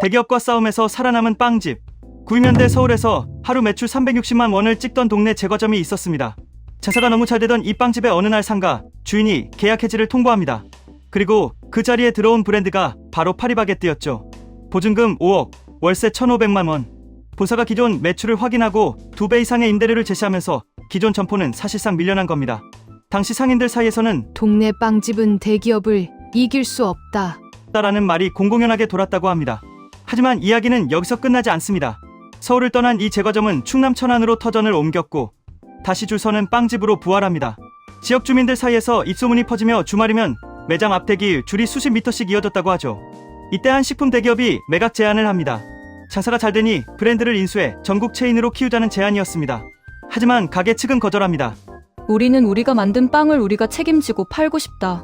대기업과 싸움에서 살아남은 빵집. 90년대 서울에서 하루 매출 360만 원을 찍던 동네 제과점이 있었습니다. 장사가 너무 잘 되던 이 빵집의 어느 날 상가 주인이 계약 해지를 통보합니다. 그리고 그 자리에 들어온 브랜드가 바로 파리바게뜨였죠. 보증금 5억, 월세 1,500만 원. 본사가 기존 매출을 확인하고 2배 이상의 임대료를 제시하면서 기존 점포는 사실상 밀려난 겁니다. 당시 상인들 사이에서는 동네 빵집은 대기업을 이길 수 없다. 라는 말이 공공연하게 돌았다고 합니다. 하지만 이야기는 여기서 끝나지 않습니다. 서울을 떠난 이 제과점은 충남 천안으로 터전을 옮겼고 다시 줄 서는 빵집으로 부활합니다. 지역 주민들 사이에서 입소문이 퍼지며 주말이면 매장 앞대기 줄이 수십 미터씩 이어졌다고 하죠. 이때 한 식품 대기업이 매각 제안을 합니다. 장사가 잘 되니 브랜드를 인수해 전국 체인으로 키우자는 제안이었습니다. 하지만 가게 측은 거절합니다. 우리는 우리가 만든 빵을 우리가 책임지고 팔고 싶다.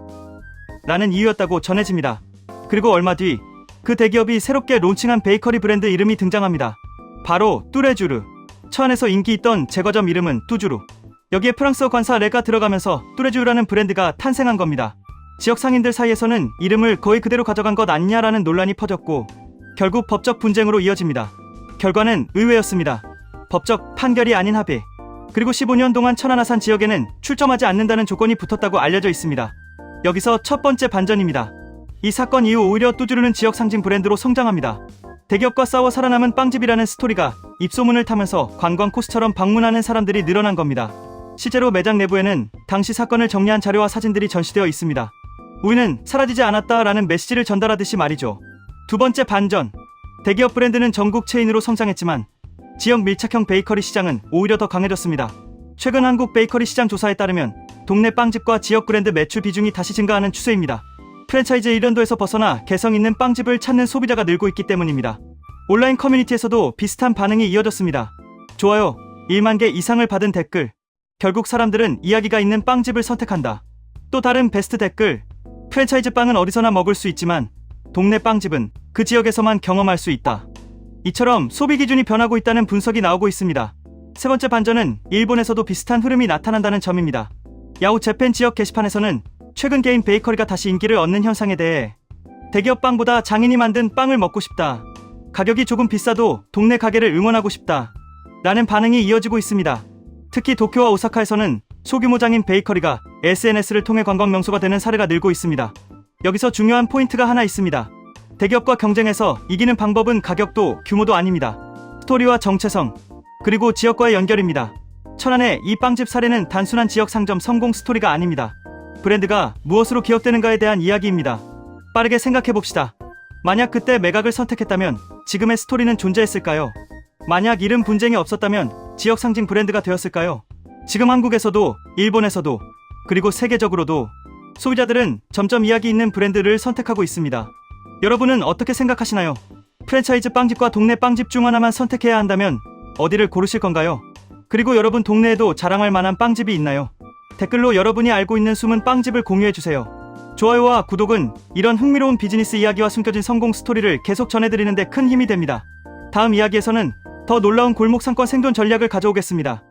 라는 이유였다고 전해집니다. 그리고 얼마 뒤 그 대기업이 새롭게 론칭한 베이커리 브랜드 이름이 등장합니다. 바로 뚜레쥬르. 천안에서 인기 있던 제과점 이름은 뚜주루. 여기에 프랑스어 관사 레가 들어가면서 뚜레쥬르라는 브랜드가 탄생한 겁니다. 지역 상인들 사이에서는 이름을 거의 그대로 가져간 것 아니냐라는 논란이 퍼졌고 결국 법적 분쟁으로 이어집니다. 결과는 의외였습니다. 법적 판결이 아닌 합의. 그리고 15년 동안 천안 아산 지역에는 출점하지 않는다는 조건이 붙었다고 알려져 있습니다. 여기서 첫 번째 반전입니다. 이 사건 이후 오히려 뚜주루는 지역 상징 브랜드로 성장합니다. 대기업과 싸워 살아남은 빵집이라는 스토리가 입소문을 타면서 관광 코스처럼 방문하는 사람들이 늘어난 겁니다. 실제로 매장 내부에는 당시 사건을 정리한 자료와 사진들이 전시되어 있습니다. 우리는 사라지지 않았다라는 메시지를 전달하듯이 말이죠. 두 번째 반전. 대기업 브랜드는 전국 체인으로 성장했지만 지역 밀착형 베이커리 시장은 오히려 더 강해졌습니다. 최근 한국 베이커리 시장 조사에 따르면 동네 빵집과 지역 브랜드 매출 비중이 다시 증가하는 추세입니다. 프랜차이즈 일련도에서 벗어나 개성 있는 빵집을 찾는 소비자가 늘고 있기 때문입니다. 온라인 커뮤니티에서도 비슷한 반응이 이어졌습니다. 좋아요, 1만 개 이상을 받은 댓글. 결국 사람들은 이야기가 있는 빵집을 선택한다. 또 다른 베스트 댓글. 프랜차이즈 빵은 어디서나 먹을 수 있지만 동네 빵집은 그 지역에서만 경험할 수 있다. 이처럼 소비 기준이 변하고 있다는 분석이 나오고 있습니다. 세 번째 반전은 일본에서도 비슷한 흐름이 나타난다는 점입니다. 야후 재팬 지역 게시판에서는 최근 개인 베이커리가 다시 인기를 얻는 현상에 대해 대기업 빵보다 장인이 만든 빵을 먹고 싶다. 가격이 조금 비싸도 동네 가게를 응원하고 싶다. 라는 반응이 이어지고 있습니다. 특히 도쿄와 오사카에서는 소규모 장인 베이커리가 SNS를 통해 관광 명소가 되는 사례가 늘고 있습니다. 여기서 중요한 포인트가 하나 있습니다. 대기업과 경쟁에서 이기는 방법은 가격도 규모도 아닙니다. 스토리와 정체성, 그리고 지역과의 연결입니다. 천안의 이 빵집 사례는 단순한 지역 상점 성공 스토리가 아닙니다. 브랜드가 무엇으로 기억되는가에 대한 이야기입니다. 빠르게 생각해봅시다. 만약 그때 매각을 선택했다면 지금의 스토리는 존재했을까요? 만약 이름 분쟁이 없었다면 지역 상징 브랜드가 되었을까요? 지금 한국에서도, 일본에서도, 그리고 세계적으로도 소비자들은 점점 이야기 있는 브랜드를 선택하고 있습니다. 여러분은 어떻게 생각하시나요? 프랜차이즈 빵집과 동네 빵집 중 하나만 선택해야 한다면 어디를 고르실 건가요? 그리고 여러분 동네에도 자랑할 만한 빵집이 있나요? 댓글로 여러분이 알고 있는 숨은 빵집을 공유해주세요. 좋아요와 구독은 이런 흥미로운 비즈니스 이야기와 숨겨진 성공 스토리를 계속 전해드리는 데 큰 힘이 됩니다. 다음 이야기에서는 더 놀라운 골목 상권 생존 전략을 가져오겠습니다.